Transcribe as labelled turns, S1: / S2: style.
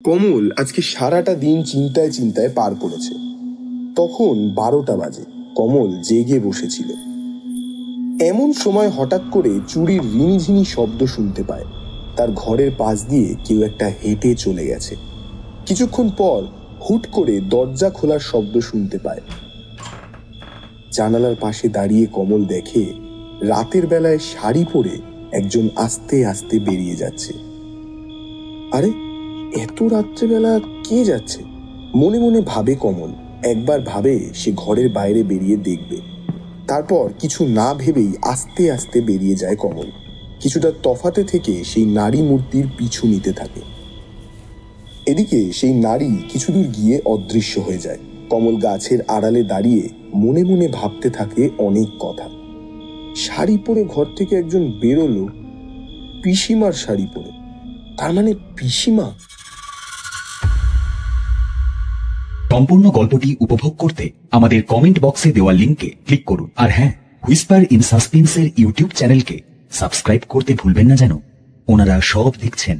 S1: কমল আজকে সারাটা দিন চিন্তায় চিন্তায় পার করেছে। তখন 12টা বাজে। কমল জেগে বসেছিল। এমন সময় হঠাৎ করে চুড়ির রিনিঝিনি শব্দ শুনতে পায়। তার ঘরের পাশ দিয়ে কেউ একটা হেঁটে চলে গেছে। কিছুক্ষণ পর হুট করে দরজা খোলার শব্দ শুনতে পায়। জানালার পাশে দাঁড়িয়ে কমল দেখে রাতের বেলায় শাড়ি পরে একজন আস্তে আস্তে বেরিয়ে যাচ্ছে। আরে, এত রাত্রেবেলা কে যাচ্ছে? মনে মনে ভাবে কমল। একবার ভাবে সে ঘরের বাইরে বেরিয়ে দেখবে। তারপর কিছু না ভেবেই আস্তে আস্তে বেরিয়ে যায় কমল। কিছুটা তফাতে থেকে সেই নারী মূর্তির পিছু নিতে থাকে। এদিকে সেই নারী কিছু দূর গিয়ে অদৃশ্য হয়ে যায়। কমল গাছের আড়ালে দাঁড়িয়ে মনে মনে ভাবতে থাকে অনেক কথা। শাড়ি পরে ঘর থেকে একজন বেরোলো, পিসিমার শাড়ি পরে। তার মানে পিসিমা।
S2: সম্পূর্ণ গল্পটি উপভোগ করতে আমাদের কমেন্ট বক্সে দেওয়া লিংকে ক্লিক করুন। আর হ্যাঁ, হুইসপার ইন সাসপেন্সের ইউটিউব চ্যানেলকে সাবস্ক্রাইব করতে ভুলবেন না যেন। ওনারা সব দেখছেন।